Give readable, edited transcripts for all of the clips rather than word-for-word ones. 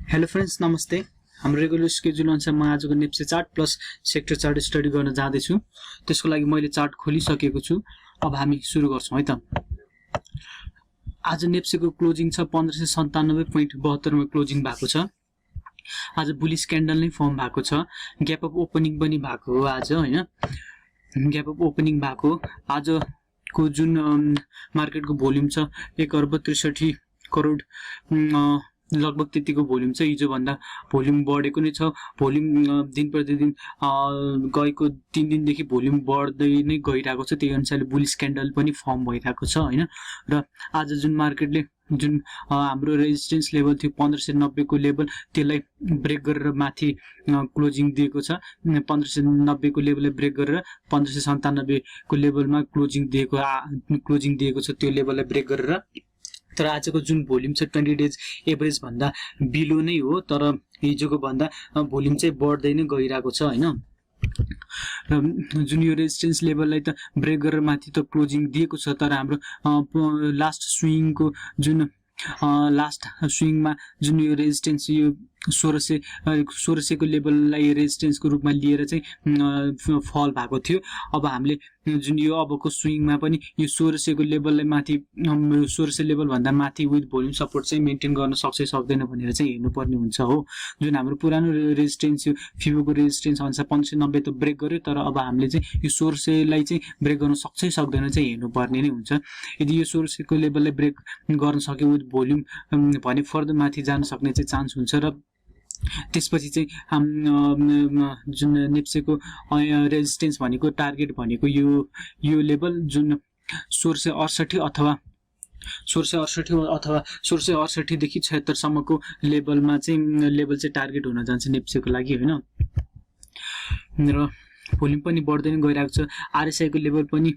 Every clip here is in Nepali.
हेलो फ्रेन्ड्स, नमस्ते। हाम्रो रेगुलर स्केड्युल अनुसार म आजको NEPSE chart plus sector chart study गर्न जाँदैछु। त्यसको लागि मैले चार्ट खोलिसकेको छु। अब हामी सुरु गर्छौं है त। आज नेप्सेको क्लोजिङ छ 1597.72 मा क्लोजिङ भएको छ। आज बुलिश क्यान्डल नै फर्म भएको छ। ग्याप अफ ओपनिङ पनि भएको हो आज, हैन? ग्याप अफ ओपनिङ भएको आजको जुन मार्केटको भोल्युम छ 1 अर्ब 63 करोड लगभग त्यतिको भोल्युम छ। हिजो भन्दा भोल्युम बढेको नै छ। भोल्युम दिन प्रतिदिन गएको 3 दिनदेखि भोल्युम बढ्दै नै गइरहेको छ। त्यही अनुसारले बुलिश क्यान्डल पनि फर्म भइरहेको छ, हैन? र आज जुन मार्केटले जुन हाम्रो रेजिस्टेन्स लेभल थियो 1590 को लेभल, त्यसलाई ब्रेक गरेर माथि क्लोजिङ दिएको छ। 1590 को लेभललाई ब्रेक गरेर 1597 को लेभलमा क्लोजिङ दिएको छ। त्यो लेभललाई ब्रेक गरेर तर आजको जुन भोल्युम छ 20 डेज एभरेज भन्दा बिलो नै हो, तर हिजोको भन्दा भोल्युम चाहिँ बढ्दै नै गइरहेको छ, हैन? र जुन यो रेजिस्टेन्स लेभललाई त ब्रेक गरेर माथि त क्लोजिङ दिएको छ, तर हाम्रो लास्ट स्विङमा जुन यो रेजिस्टेन्स यो 1600 को लेभललाई रेजिस्टेन्सको रूपमा लिएर चाहिँ फल भएको थियो। अब हामीले जुन यो अबको स्विङमा पनि यो 1600 को लेभललाई माथि 1600 लेभल भन्दा माथि विथ भोल्युम सपोर्ट चाहिँ मेन्टेन गर्न सक्छ सक्दैन भनेर चाहिँ हेर्नुपर्ने हुन्छ हो। जुन हाम्रो पुरानो रेजिस्टेन्स यो फिबोको रेजिस्टेन्स अनुसार 1590 त ब्रेक गर्यो, तर अब हामीले चाहिँ यो 1600 लाई चाहिँ ब्रेक गर्न सक्छ सक्दैन चाहिँ हेर्नुपर्ने नै हुन्छ। यदि यो 1600 को लेभललाई ब्रेक गर्न सक्यो विथ भोल्युम भने फर्दर माथि जान सक्ने चाहिँ चान्स हुन्छ। र त्यसपछि चाहिँ जुन नेप्सेको रेजिस्टेन्स भनेको टार्गेट भनेको यो लेभल जुन 1668 अथवा 1668 देखि 76 सम्मको लेभलमा चाहिँ लेभल चाहिँ टार्गेट हुन जान्छ नेप्सेको लागि, हैन? र भोल्युम पनि बढ्दै नै गइरहेको छ। आरएसआई को लेभल पनि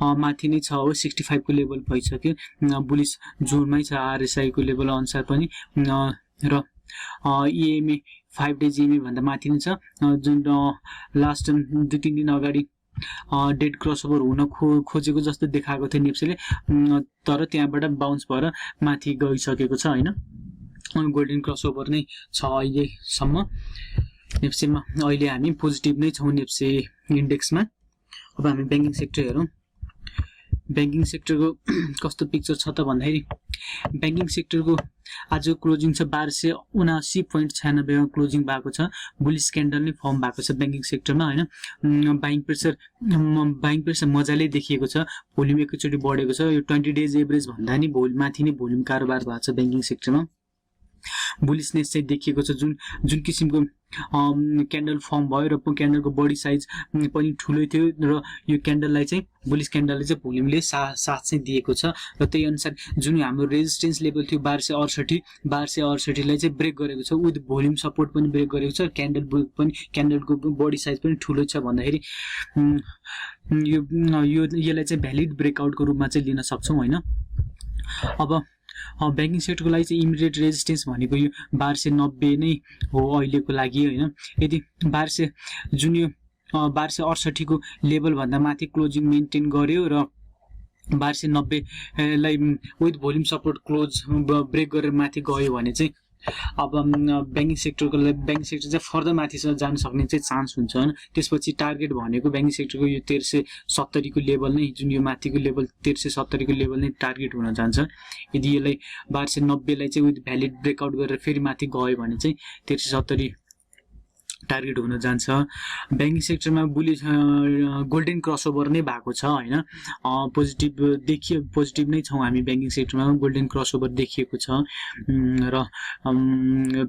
माथि नै छ हो, 65 को लेभल भइसक्यो। बुलिश जोनमै छ आरएसआई को लेभल अनुसार पनि। र इएमए 5 डेज इएमए भन्दा माथि नै छ। जुन लास्ट 2-3 दिन अगाडि डेड क्रसओभर हुन खोजेको जस्तो देखाएको थियो नेप्सेले, तर त्यहाँबाट बाउन्स भएर माथि गइसकेको छ, हैन? गोल्डन क्रसओभर नै छ अहिलेसम्म नेप्सेमा। अहिले हामी पोजिटिभ नै छौँ नेप्से इन्डेक्समा। अब हामी ब्याङ्किङ सेक्टर हेरौँ। ब्याङ्किङ सेक्टरको कस्तो पिक्चर छ त भन्दाखेरि ब्याङ्किङ सेक्टरको आज क्लोजिङ छ 1279.96 मा क्लोजिङ भएको छ। बुलिश क्यान्डल नै फर्म भएको छ ब्याङ्किङ सेक्टरमा, हैन? बाइङ प्रेसर मजाले देखिएको छ। भोल्युम एकैचोटि बढेको छ। यो 20 डेज एभरेज भन्दा नि माथि नै भोल्युम कारोबार भएको छ ब्याङ्किङ सेक्टरमा। बुलिशनेस चाहिँ देखिएको छ। जुन किसिमको क्यान्डल फर्म भयो र क्यान्डलको बडी साइज पनि ठुलै थियो, र यो क्यान्डललाई चाहिँ बुलिश क्यान्डलले चाहिँ भोल्युमले साथ चाहिँ दिएको छ। र त्यही अनुसार जुन हाम्रो रेजिस्टेन्स लेभल थियो 1268 लाई चाहिँ ब्रेक गरेको छ। विथ भोल्युम सपोर्ट पनि ब्रेक गरेको छ। क्यान्डलको बडी साइज पनि ठुलो छ भन्दाखेरि यसलाई चाहिँ भ्यालिड ब्रेकआउटको रूपमा चाहिँ लिन सक्छौँ, हैन? अब ब्याङ्किङ सेक्टरको लागि चाहिँ इमिडिएट रेजिस्टेन्स भनेको यो 1290 नै हो अहिलेको लागि, हैन? यदि 1268 को लेभल भन्दा माथि क्लोजिङ मेन्टेन गर्यो र 1290 लाई विथ भोल्युम सपोर्ट ब्रेक गरेर माथि गयो भने चाहिँ अब ब्याङ्किङ सेक्टर चाहिँ फर्दर माथि जान सक्ने चाहिँ चान्स हुन्छ, हैन? त्यसपछि टार्गेट भनेको ब्याङ्किङ सेक्टरको यो 1370 को लेभल नै, जुन यो माथिको लेभल 1370 को लेभल नै टार्गेट हुन जान्छ। यदि यसलाई 1290 लाई चाहिँ विथ भ्यालिड ब्रेकआउट गरेर फेरि माथि गयो भने चाहिँ 1370 टार्गेट हुन जान्छ। ब्याङ्किङ सेक्टरमा बुलिश गोल्डन क्रसओभर नै भएको छ, हैन? पोजिटिभ नै छौँ हामी ब्याङ्किङ सेक्टरमा। गोल्डन क्रसओभर देखिएको छ र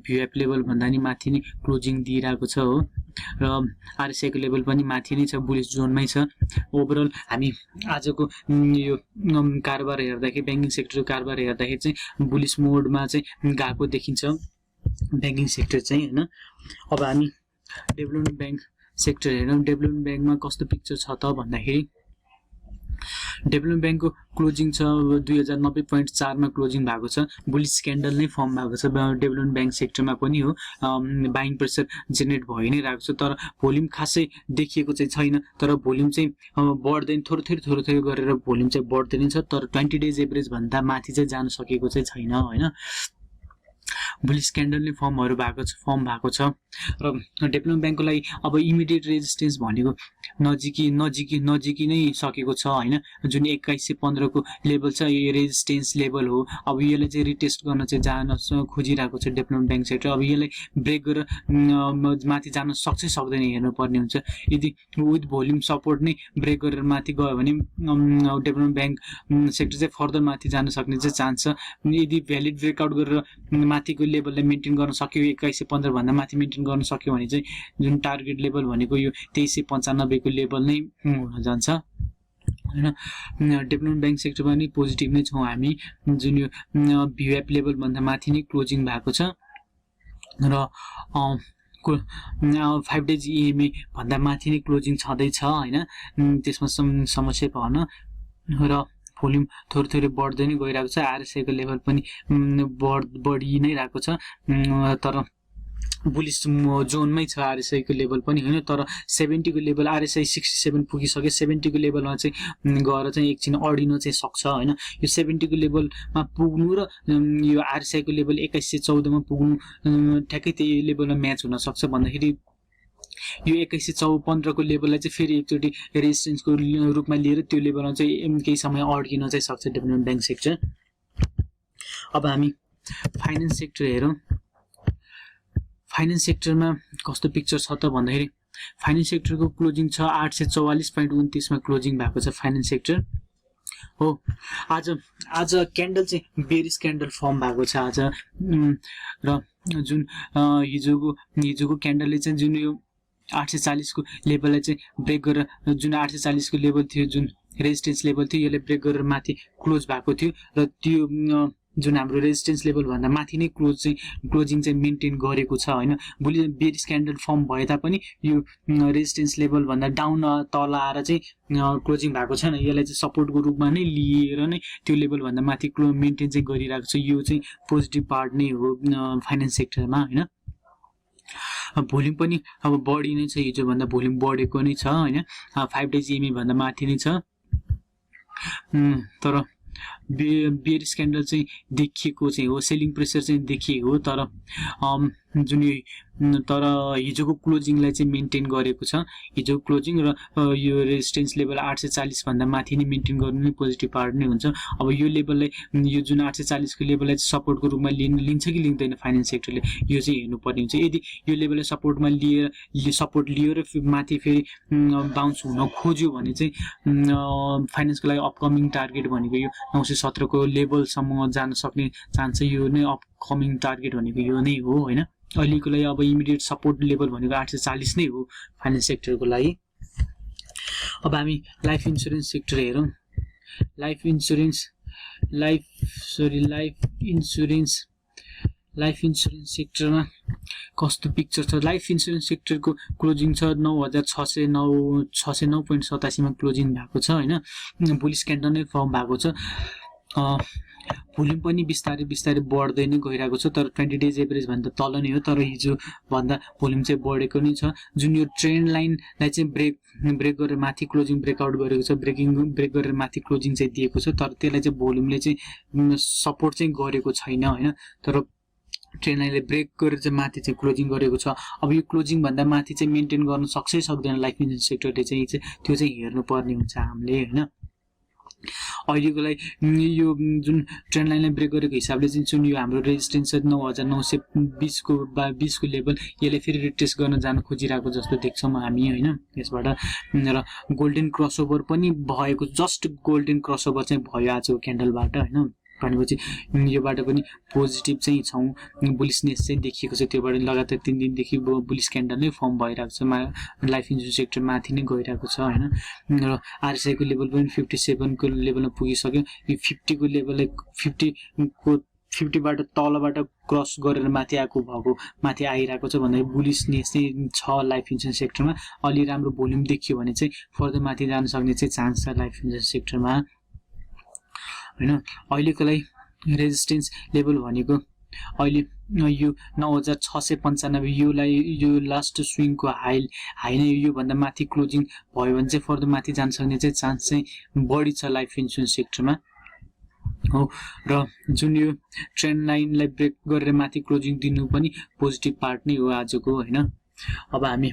भ्युएफ लेभल भन्दा नि माथि नै क्लोजिङ दिइरहेको छ हो। र आरएसआई को लेभल पनि माथि नै छ, बुलिश जोनमै छ। ओभरअल हामी आजको यो कारोबार हेर्दाखेरि ब्याङ्किङ सेक्टरको कारोबार हेर्दाखेरि चाहिँ बुलिश मोडमा चाहिँ गएको देखिन्छ ब्याङ्किङ सेक्टर चाहिँ, हैन? अब हामी डेभलपमेन्ट ब्याङ्क सेक्टर हेरौँ। डेभलपमेन्ट ब्याङ्कमा कस्तो पिक्चर छ त भन्दाखेरि डेभलपमेन्ट ब्याङ्कको क्लोजिङ छ 2090.4 मा क्लोजिङ भएको छ। बुलिश क्यान्डल नै फर्म भएको छ डेभलपमेन्ट ब्याङ्क सेक्टरमा पनि हो। बाइङ प्रेसर जेनेरेट भइ नै रहेको छ, तर भोल्युम खासै देखिएको चाहिँ छैन। तर भोल्युम चाहिँ बढ्दैन, थोरै गरेर भोल्युम चाहिँ बढ्दै नै छ, तर 20 डेज एभरेज भन्दा माथि चाहिँ जान सकेको चाहिँ छैन, हैन? बुलिस क्यान्डलले फर्म भएको छ र डेभलपमेन्ट ब्याङ्कको लागि अब इमिडिएट रेजिस्टेन्स भनेको नजिकी नै सकेको छ हैन जुन 2115 को लेभल छ यो रेजिस्टेन्स लेभल हो अब यसले चाहिँ रिटेस्ट गर्न चाहिँ जान खोजिरहेको छ डेभलपमेन्ट ब्याङ्क सेक्टर अब यसले ब्रेक गरेर माथि जान सक्छ सक्दैन हेर्नु पर्ने हुन्छ यदि विथ भोल्युम सपोर्ट नै ब्रेक गरेर माथि गयो भने डेभलपमेन्ट ब्याङ्क सेक्टर चाहिँ फर्दर माथि जान सक्ने चाहिँ चान्स छ यदि भ्यालिड ब्रेकआउट गरेर माथिको लेभललाई मेन्टेन गर्न सक्यो 2115 भन्दा माथि मेन्टेन गर्न सक्यो भने चाहिँ जुन टार्गेट लेभल भनेको यो 2395 को लेभल नै हुन जान्छ हैन डेभलपमेन्ट ब्याङ्क सेक्टरमा नि पोजिटिभ नै छौं हामी जुन यो भिएफ लेभल भन्दा माथि नै क्लोजिङ भएको छ र 5 डेज EMA भन्दा माथि नै क्लोजिङ छँदैछ हैन त्यसमा समस्या भएन र भोल्युम थोरै बढ्दै नै गइरहेको छ RSI को लेभल पनि बढी नै रहेको छ तर बुलिस जोनमै छ RSI को लेभल पनि हैन तर 70 को लेभल RSI 67 पुगिसक्यो 70 को लेभलमा चाहिँ गएर चाहिँ एकछिन अडिन चाहिँ सक्छ हैन यो 70 को लेभलमा पुग्नु र यो RSI को लेभल 2114 मा पुग्नु ठ्याक्कै त्यही लेभलमा म्याच हुन सक्छ भन्दाखेरि यो 2115 को लेभललाई चाहिँ फेरि एकचोटी रेजिस्टेन्सको रूपमा लिएर त्यो लेभलमा चाहिँ केही समय अड्किन चाहिँ सक्छ डेभलपमेन्ट ब्याङ्क सेक्टर अब हामी फाइनान्स सेक्टर हेरौं फाइनान्स सेक्टरमा कस्तो पिक्चर छ त भन्दाखेरि फाइनान्स सेक्टरको क्लोजिङ छ 844.29 मा क्लोजिङ भएको छ फाइनान्स सेक्टर हो आज क्यान्डल चाहिँ बेरिस क्यान्डल फर्म भएको छ आज र जुन हिजोको क्यान्डलले चाहिँ जुन यो 840 को लेभललाई चाहिँ ब्रेक गरेर जुन 840 को लेभल थियो जुन रेजिस्टेन्स लेभल थियो यसले ब्रेक गरेर माथि क्लोज भएको थियो र त्यो जुन हाम्रो रेजिस्टेन्स लेभल भन्दा माथि नै क्लोजिङ चाहिँ मेन्टेन गरेको छ हैन भोलि बेरिस क्यान्डल फर्म भए तापनि यो रेजिस्टेन्स लेभल भन्दा डाउन तल आएर चाहिँ क्लोजिङ भएको छैन यसलाई चाहिँ सपोर्टको रूपमा नै लिएर नै त्यो लेभल भन्दा माथि मेन्टेन चाहिँ गरिरहेको छ यो चाहिँ पोजिटिभ पार्ट नै हो फाइनान्स सेक्टरमा हैन भोल्युम पनि अब बढी नै छ हिजो भन्दा भोल्युम बढेको नै छ हैन 5 डेज EMA भन्दा माथि नै छ तर बेरिस क्यान्डल चाहिँ देखिएको चाहिँ हो सेलिङ प्रेसर चाहिँ देखिएको हो तर जुन तर हिजोको क्लोजिङलाई चाहिँ मेन्टेन गरेको छ हिजो क्लोजिङ र यो रेजिस्टेन्स लेभल 840 भन्दा माथि नै मेन्टेन गर्नु नै पोजिटिभ पार्ट नै हुन्छ अब यो लेभललाई यो जुन 840 को लेभललाई सपोर्टको रूपमा लिन्छ कि लिँदैन फाइनान्स सेक्टरले यो चाहिँ हेर्नु पर्ने हुन्छ यदि यो लेभललाई सपोर्टमा सपोर्ट लियो र माथि फेरि बाउन्स हुन खोज्यो भने चाहिँ फाइनान्सको लागि अपकमिङ टार्गेट भनेको यो 917 को लेभलसम्म जान सक्ने चान्स यो नै अपकमिङ टार्गेट भनेको यो नै हो हैन अहिलेको लागि अब इमिडिएट सपोर्ट लेभल भनेको 840 नै हो फाइनान्स सेक्टरको लागि अब हामी लाइफ इन्स्योरेन्स सेक्टर हेरौं लाइफ इन्स्योरेन्स सेक्टरमा कस्तो पिक्चर छ लाइफ इन्स्योरेन्स सेक्टरको क्लोजिङ छ 9609.87 मा क्लोजिङ भएको छ हैन बुलिस क्यान्डल नै फर्म भएको छ भोल्युम पनि बिस्तारै बढ्दै नै गइरहेको छ तर 20 डेज एभरेज भन्दा तल नै हो तर हिजो भन्दा भोल्युम चाहिँ बढेको नै छ जुन यो ट्रेन्ड लाइनलाई चाहिँ ब्रेक गरेर माथि क्लोजिङ ब्रेकआउट गरेको छ ब्रेक गरेर माथि क्लोजिङ चाहिँ दिएको छ तर त्यसलाई चाहिँ भोल्युमले चाहिँ सपोर्ट चाहिँ गरेको छैन हैन तर ट्रेन्ड लाइनले ब्रेक गरेर चाहिँ माथि चाहिँ क्लोजिङ गरेको छ अब यो क्लोजिङ भन्दा माथि चाहिँ मेन्टेन गर्न सक्छ सक्दैन लाइफ इन्स्योरेन्स सेक्टरले चाहिँ त्यो चाहिँ हेर्नु पर्ने हुन्छ हामीले हैन अहिलेको लागि यो जुन ट्रेन्ड लाइनलाई ब्रेक गरेको हिसाबले चाहिँ जुन यो हाम्रो रेजिस्टेन्स 9920 को लेभल यसले फेरि रिटेस्ट गर्न जान खोजिरहेको जस्तो देख्छौँ हामी हैन यसबाट र गोल्डन क्रसओभर पनि भएको जस्ट गोल्डन क्रसओभर चाहिँ भयो आजको क्यान्डलबाट हैन भनेपछि योबाट पनि पोजिटिभ चाहिँ छौं बुलिसनेस चाहिँ देखिएको छ त्योबाट लगातार 3 दिनदेखि बुलिस क्यान्डल नै फर्म भइरहेको छ लाइफ इन्स्योरेन्स सेक्टर माथि नै गइरहेको छ हैन र RSI को लेभल पनि 57 को लेभलमा पुगिसक्यो यो 50 को लेभललाई 50 बाट तलबाट क्रस गरेर माथि माथि आइरहेको छ भन्दा बुलिसनेस चाहिँ छ लाइफ इन्स्योरेन्स सेक्टरमा अलि राम्रो भोल्युम देखियो भने चाहिँ फर्दर माथि जान सक्ने चाहिँ चान्स छ लाइफ इन्स्योरेन्स सेक्टरमा हैन अहिलेको लागि रेजिस्टेन्स लेभल भनेको अहिले यो 9695 यो लास्ट स्विङको हाई नै यो भन्दा माथि क्लोजिङ भयो भने चाहिँ फर्दर माथि जान सक्ने चाहिँ चान्स चाहिँ बढी छ लाइफ इन्स्योरेन्स सेक्टरमा हो र जुन यो ट्रेन्ड लाइनलाई ब्रेक गरेर माथि क्लोजिङ दिनु पनि पोजिटिभ पार्ट नै हो आजको हैन। अब हामी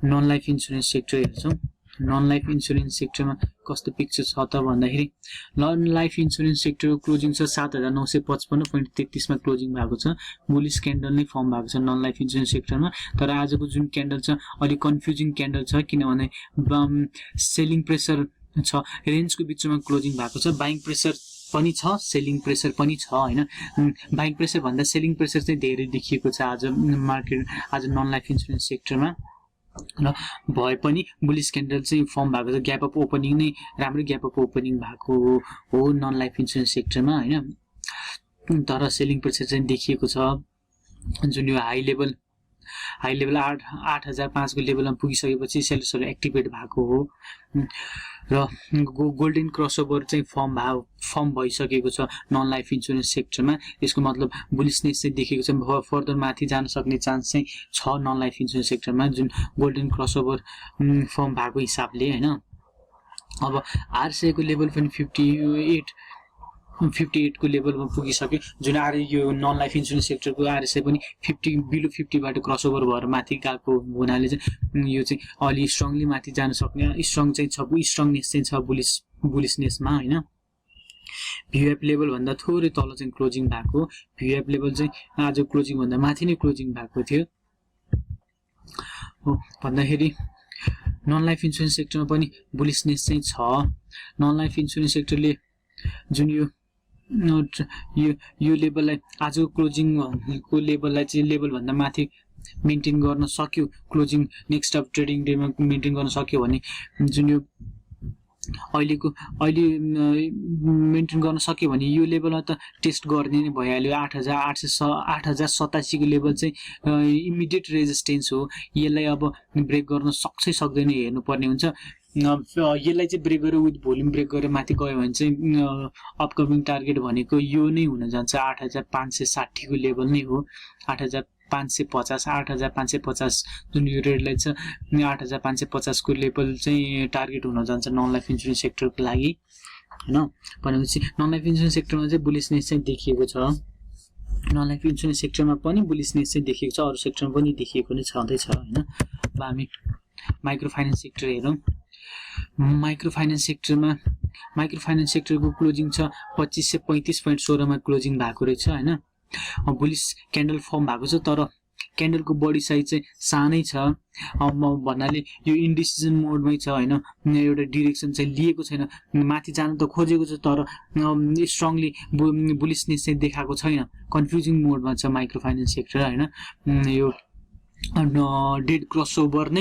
नन लाइफ इन्सुरेन्स सेक्टर हेर्छौँ। नन लाइफ इन्सुरेन्स सेक्टरमा कस्तो पिक्चर छ त भन्दाखेरि नन लाइफ इन्सुरेन्स सेक्टरको क्लोजिङ छ 7955.33 मा क्लोजिङ भएको छ। बुलिस क्यान्डल नै फर्म भएको छ नन लाइफ इन्सुरेन्स सेक्टरमा। तर आजको जुन क्यान्डल छ अलिक कन्फ्युजिङ क्यान्डल छ, किनभने सेलिङ प्रेसर छ, रेन्जको बिचमा क्लोजिङ भएको छ। बाइङ प्रेसर पनि छ, सेलिङ प्रेसर पनि छ हैन। बाइङ प्रेसर भन्दा सेलिङ प्रेसर चाहिँ धेरै देखिएको छ आज मार्केट, आज नन लाइफ इन्सुरेन्स सेक्टरमा। र भए पनि बुलिस क्यान्डल चाहिँ फर्म भएको छ। ग्याप अफ ओपनिङ नै राम्रो ग्याप अफ ओपनिङ भएको हो नन लाइफ इन्सुरेन्स सेक्टरमा हैन। तर सेलिङ प्रेसर चाहिँ देखिएको छ। जुन यो हाई लेभल 8005 को लेभलमा पुगिसकेपछि सेल्सहरू एक्टिभेट भएको हो र गोल्डन क्रसओभर चाहिँ फर्म भइसकेको छ नन लाइफ इन्सुरेन्स सेक्टरमा। यसको मतलब बुलिसनेस चाहिँ देखेको छ, फर्दर माथि जान सक्ने चान्स चाहिँ छ नन लाइफ इन्सुरेन्स सेक्टरमा जुन गोल्डन क्रसओभर फर्म भएको हिसाबले हैन। अब आरसीआई को लेभल पनि 58 को लेभलमा पुगिसक्यो। जुन यो नन लाइफ इन्सुरेन्स सेक्टरको आरएसआई पनि 50 बिलो 50 बाट क्रसओभर भएर माथि गएको हुनाले चाहिँ यो चाहिँ अलि स्ट्रङली माथि जान सक्ने स्ट्रङनेस चाहिँ छ बुलिसनेसमा हैन। भ्युएफ लेभल भन्दा थोरै तल चाहिँ क्लोजिङ भएको। भ्युएफ लेभल चाहिँ आज क्लोजिङ भन्दा माथि नै क्लोजिङ भएको थियो हो भन्दाखेरि नन लाइफ इन्सुरेन्स सेक्टरमा पनि बुलिसनेस चाहिँ छ। नन लाइफ इन्सुरेन्स सेक्टरले जुन यो लेभललाई आजको क्लोजिङको लेभललाई चाहिँ लेभल भन्दा माथि मेन्टेन गर्न सक्यो, क्लोजिङ नेक्स्ट अफ ट्रेडिङ डेमा मेन्टेन गर्न सक्यो भने जुन यो अहिले मेन्टेन गर्न सक्यो भने यो लेभलमा त टेस्ट गर्ने नै भइहाल्यो। 8087 को लेभल चाहिँ इमिडिएट रेजिस्टेन्स हो। यसलाई अब ब्रेक गर्न सक्छ सक्दैन हेर्नुपर्ने हुन्छ। यसलाई चाहिँ ब्रेक गरेर विथ भोल्युम ब्रेक गरेर माथि गयो भने चाहिँ अपकमिङ टार्गेट भनेको यो नै हुन जान्छ 8560 को लेभल नै हो। 8550 जुन यो रेड लाइन छ 8550 को लेभल चाहिँ टार्गेट हुन जान्छ नन लाइफ इन्सुरेन्स सेक्टरको लागि हैन। भनेपछि नन लाइफ इन्सुरेन्स सेक्टरमा चाहिँ बुलिसनेस चाहिँ देखिएको छ। नन लाइफ इन्सुरेन्स सेक्टरमा पनि बुलिसनेस चाहिँ देखिएको छ, अरू सेक्टरमा पनि देखिएको नै छँदैछ हैन। अब हामी माइक्रो फाइनान्स सेक्टर हेरौँ। माइक्रो फाइनान्स सेक्टरको क्लोजिङ छ 2535.16 मा क्लोजिङ भएको रहेछ हैन। बुलिस क्यान्डल फर्म भएको छ, तर क्यान्डलको बडी साइज चाहिँ सानै छ भन्नाले यो इन्डिसिजन मोडमै छ हैन। एउटा डिरेक्सन चाहिँ लिएको छैन, माथि जान त खोजेको छ तर स्ट्रङली बुलिसनेस चाहिँ देखाएको छैन। कन्फ्युजिङ मोडमा छ माइक्रो फाइनान्स सेक्टर हैन। यो डेड क्रसओभरको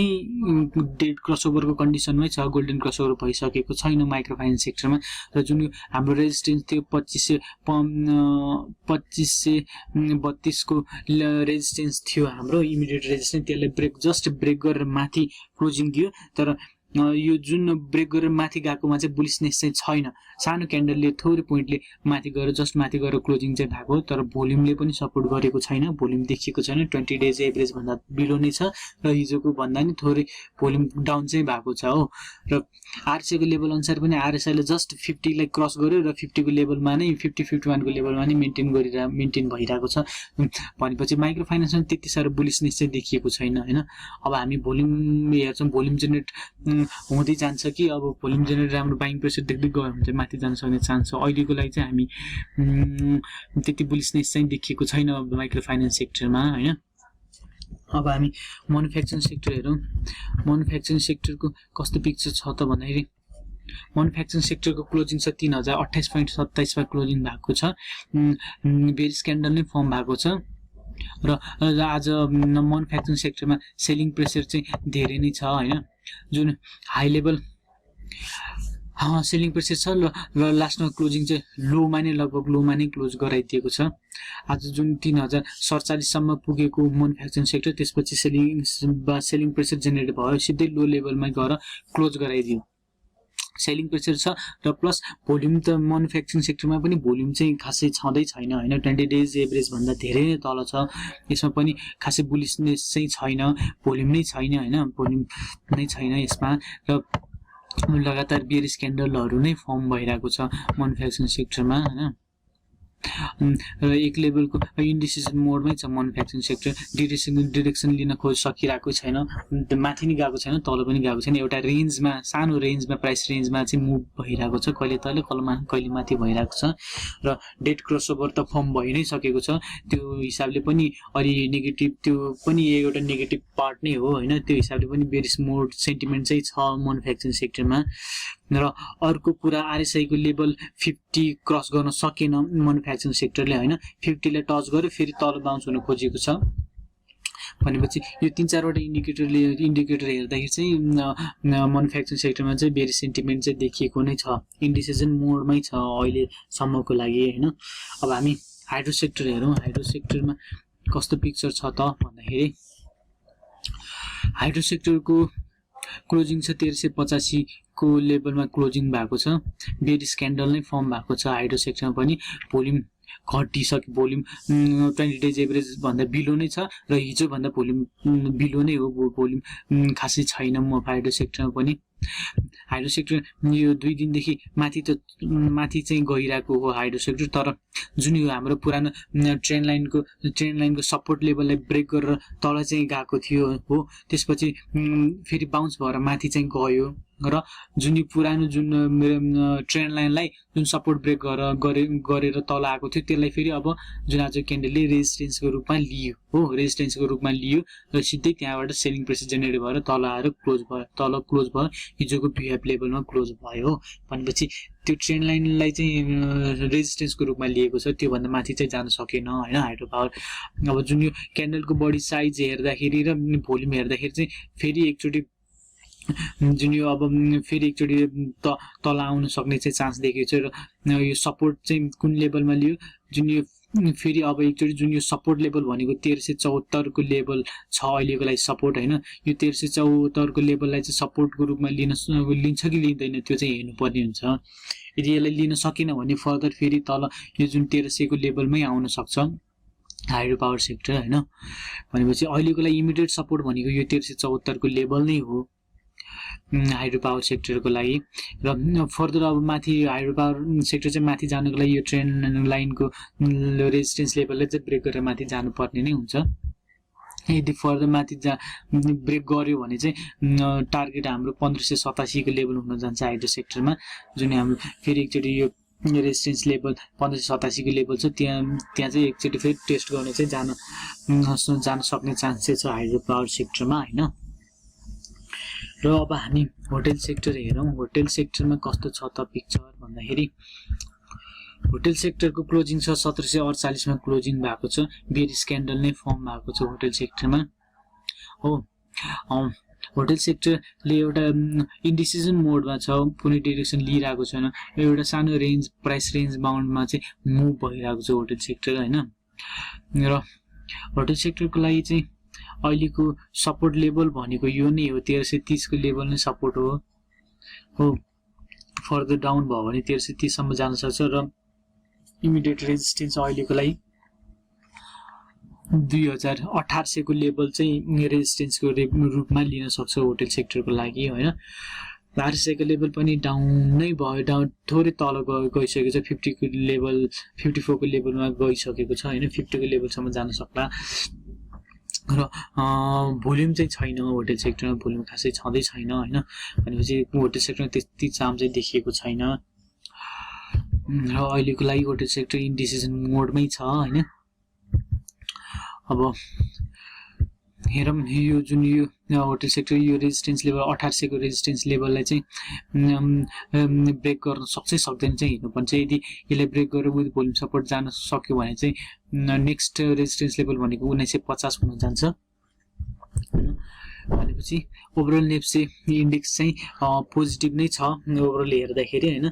कन्डिसनमै छ, गोल्डन क्रसओभर भइसकेको छैन माइक्रो फाइनान्स सेक्टरमा। र जुन हाम्रो रेजिस्टेन्स थियो 2532 को रेजिस्टेन्स थियो हाम्रो इमिडिएट रेजिस्टेन्स, त्यसलाई जस्ट ब्रेक गरेर माथि क्लोजिङ दियो। तर यो जुन ब्रेक गरेर माथि गएकोमा चाहिँ बुलिसनेस चाहिँ छैन। सानो क्यान्डलले थोरै पोइन्टले माथि गएर जस्ट माथि गएर क्लोजिङ चाहिँ भएको, तर भोल्युमले पनि सपोर्ट गरेको छैन। भोल्युम देखिएको छैन, 20 डेज एभरेज भन्दा बिलो नै छ र हिजोको भन्दा नि थोरै भोल्युम डाउन चाहिँ भएको छ हो। र आरसीआई को लेभल अनुसार पनि आरएसआईले जस्ट 50 लाई क्रस गर्यो र 50 को लेभलमा नै 50-51 को लेभलमा नै मेन्टेन भइरहेको छ। भनेपछि माइक्रो फाइनान्समा त्यति साह्रो बुलिसनेस चाहिँ देखिएको छैन हैन। अब हामी भोल्युम हेर्छौँ, भोल्युम जेनेरेट हुँदै जान्छ कि अब भोल्युम जेनेरेट राम्रो बाइङ प्रेसर देख्दै गयो भने चाहिँ माथि जान सक्ने चान्स छ। अहिलेको लागि चाहिँ हामी त्यति बुलिसनेस चाहिँ देखिएको छैन माइक्रो फाइनान्स सेक्टरमा हैन। अब हामी म्यानुफ्याक्चरिङ सेक्टर हेरौँ। म्यानुफ्याक्चरिङ सेक्टरको कस्तो पिक्चर छ त भन्दाखेरि म्यानुफ्याक्चरिङ सेक्टरको क्लोजिङ छ 3028.27 मा क्लोजिङ भएको छ। बेरिस क्यान्डल नै फर्म भएको छ र आज म्यानुफ्याक्चरिङ सेक्टरमा सेलिङ प्रेसर चाहिँ धेरै नै छ हैन। जुन हाई लेभल सेलिङ प्रेसर छ र लास्टमा क्लोजिङ चाहिँ लोमा नै लगभग लोमा नै क्लोज गराइदिएको छ। आज जुन 3047 सम्म पुगेको म्यानुफ्याक्चरिङ सेक्टर त्यसपछि सेलिङ प्रेसर जेनेरेट भयो, सिधै लो लेभलमा गएर क्लोज गराइदियो। सेलिङ प्रेसर छ र प्लस भोल्युम त म्यानुफ्याक्चरिङ सेक्टरमा पनि भोल्युम चाहिँ खासै छँदै छैन हैन। 20 डेज एभरेज भन्दा धेरै नै तल छ। यसमा पनि खासै बुलिसनेस चाहिँ छैन, भोल्युम नै छैन हैन। भोल्युम नै छैन यसमा। र लगातार बेयरिश क्यान्डलहरू नै फर्म भइरहेको छ म्यानुफ्याक्चरिङ सेक्टरमा हैन। र एक लेभलको इन्डिसिजन मोडमै छ म्यानुफ्याक्चरिङ सेक्टर, डिरेक्सन लिन खोज सकिरहेको छैन, माथि नि गएको छैन तल पनि गएको छैन, एउटा रेन्जमा सानो रेन्जमा प्राइस रेन्जमा चाहिँ मुभ भइरहेको छ, कहिले तल कहिले माथि भइरहेको छ र डेट क्रसओभर त फर्म भइ नै सकेको छ। त्यो हिसाबले पनि अलि नेगेटिभ, त्यो पनि एउटा नेगेटिभ पार्ट नै हो हैन, त्यो हिसाबले पनि बेरिश मोड सेन्टिमेन्ट चाहिँ छ म्यानुफ्याक्चरिङ सेक्टरमा। र अर्को कुरा आरएसआई को लेभल 50 क्रस गर्न सकेन म्यानुफ्याक्चरिङ सेक्टरले हैन, 50 लाई टच गर्यो फेरि तल बाउन्स हुन खोजेको छ भनेपछि यो 3-4 वटा इन्डिकेटर हेर्दाखेरि चाहिँ म्यानुफ्याक्चरिङ सेक्टरमा चाहिँ बेरी सेन्टिमेन्ट चाहिँ देखिएको नै छ, इन्डिसिजन मोडमै छ अहिले सम्मको लागि हैन। अब हामी हाइड्रो सेक्टर हेरौँ, हाइड्रो सेक्टरमा कस्तो पिक्चर छ त भन्दाखेरि हाइड्रो सेक्टरको क्लोजिङ छ 1385 को लेभलमा क्लोजिङ भएको छ, बेरिश क्यान्डल नै फर्म भएको छ हाइड्रो सेक्टरमा पनि। भोल्युम घटिसक्यो, भोल्युम 20 डेज एभरेज भन्दा बिलो नै छ र हिजो भन्दा भोल्युम बिलो नै हो, भोल्युम खासै छैन म हाइड्रो सेक्टरमा पनि। हाइड्रो सेक्टर यो 2 दिनदेखि माथि चाहिँ गइरहेको हो हाइड्रो सेक्टर, तर जुन यो हाम्रो पुरानो ट्रेन लाइनको सपोर्ट लेभललाई ब्रेक गरेर तल चाहिँ गएको थियो हो, त्यसपछि फेरि बाउन्स भएर माथि चाहिँ गयो र जुन पुरानो जुन ट्रेन लाइनलाई जुन सपोर्ट ब्रेक गरेर तल आएको थियो त्यसलाई फेरि अब जुन आज क्यान्डलले रेजिस्टेन्सको रूपमा लियो हो, रेजिस्टेन्सको रूपमा लियो र सिधै त्यहाँबाट सेलिङ प्रेसर जेनेरेट भएर तल आएर क्लोज भयो, हिजोको बिहेभ लेभलमा क्लोज भयो भनेपछि त्यो ट्रेन लाइनलाई चाहिँ रेजिस्टेन्सको रूपमा लिएको छ, त्यो भन्दा माथि चाहिँ जान सकेन हैन हाइड्रो पावर। अब जुन यो क्यान्डलको बडी साइज हेर्दाखेरि र भोल्युम हेर्दाखेरि चाहिँ फेरि एकचोटि जुन यो अब फेरि एकचोटि तल आउन सक्ने चाहिँ चान्स देखेको छ र यो सपोर्ट चाहिँ कुन लेभलमा लियो, जुन यो फेरि अब एकचोटि जुन यो सपोर्ट लेभल भनेको 1374 को लेभल छ अहिलेको लागि सपोर्ट हैन, यो 1374 को लेभललाई चाहिँ सपोर्टको रूपमा लिन्छ कि लिँदैन त्यो चाहिँ हेर्नुपर्ने हुन्छ। यदि यसलाई लिन सकेन भने फर्दर फेरि तल यो जुन 1300 को लेभलमै आउन सक्छ हाइड्रो पावर सेक्टर हैन, भनेपछि अहिलेको लागि इमिडिएट सपोर्ट भनेको यो 1374 को लेभल नै हो हाइड्रो पावर सेक्टरको लागि। र फर्दर अब माथि हाइड्रो पावर सेक्टर चाहिँ माथि जानको लागि यो ट्रेन लाइनको रेजिस्टेन्स लेभलले चाहिँ ब्रेक गरेर माथि जानुपर्ने नै हुन्छ। यदि फर्दर माथि ब्रेक गर्यो भने चाहिँ टार्गेट हाम्रो 1587 को लेभल हुन जान्छ हाइड्रो सेक्टरमा, जुन हाम्रो फेरि एकचोटि यो रेजिस्टेन्स लेभल 1587 को लेभल छ, त्यहाँ चाहिँ एकचोटि फेरि टेस्ट गर्न चाहिँ जान सक्ने चान्सेस छ हाइड्रो पावर सेक्टरमा हैन। र अब हामी होटल सेक्टर हेरौँ, होटल सेक्टरमा कस्तो छ त पिक्चर भन्दाखेरि होटल सेक्टरको क्लोजिङ छ 1748 मा क्लोजिङ भएको छ, बेरिश क्यान्डल नै फर्म भएको छ होटल सेक्टरमा हो। होटल सेक्टरले एउटा इन्डिसिजन मोडमा छ, कुनै डिरेक्सन लिइरहेको छैन, एउटा सानो रेन्ज प्राइस रेन्ज बाउन्डमा चाहिँ मुभ भइरहेको छ होटल सेक्टर हैन। र होटल सेक्टरको लागि चाहिँ अहिलेको सपोर्ट लेभल भनेको यो नै हो, 1330 को लेभल नै सपोर्ट हो। फर्दर डाउन भयो भने 1330 सम्म जान सक्छ र इमिडिएट रेजिस्टेन्स अहिलेको लागि 2800 को लेभल चाहिँ रेजिस्टेन्सको रूपमा लिन सक्छ होटल सेक्टरको लागि हैन। आरएसआई को लेभल पनि डाउन नै भयो, डाउन थोरै तल गइसकेको छ, 50 को लेभल 54 को लेभलमा गइसकेको छ हैन, 50 को लेभलसम्म जान सक्ला। र भोल्युम चाहिँ छैन होटल सेक्टरमा, भोल्युम खासै छँदै छैन हैन, भनेपछि होटल सेक्टरमा त्यति चाम चाहिँ देखिएको छैन र अहिलेको लागि होटल सेक्टर इन्डिसिजन मोडमै छ हैन। अब हेरौँ यो जुन यो होटल सेक्टर यो रेजिस्टेन्स लेभल 1800 को रेजिस्टेन्स लेभललाई चाहिँ ब्रेक गर्न सक्छ सक्दैन चाहिँ हेर्नुपर्छ। यदि यसलाई ब्रेक गरेर विथ भोल्युम सपोर्ट जान सक्यो भने चाहिँ नेक्स्ट रेजिस्टेन्स लेभल भनेको 1950 हुन जान्छ भनेपछि ओभरअल नेप्से इन्डेक्स चाहिँ पोजिटिभ नै छ ओभरअल हेर्दाखेरि हैन,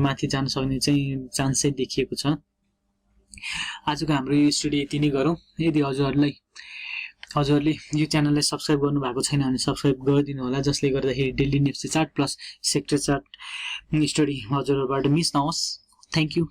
माथि जान सक्ने चाहिँ चान्स चाहिँ देखिएको छ। आजको हाम्रो यो स्टडी यति नै गरौँ। यदि हजुरहरूले यो च्यानललाई सब्स्क्राइब गर्नु भएको छैन भने सब्स्क्राइब गरिदिनु होला, जसले गर्दाखेरि daily NEPSE chart plus sector chart study हजुरहरूबाट मिस नहोस्। Thank you.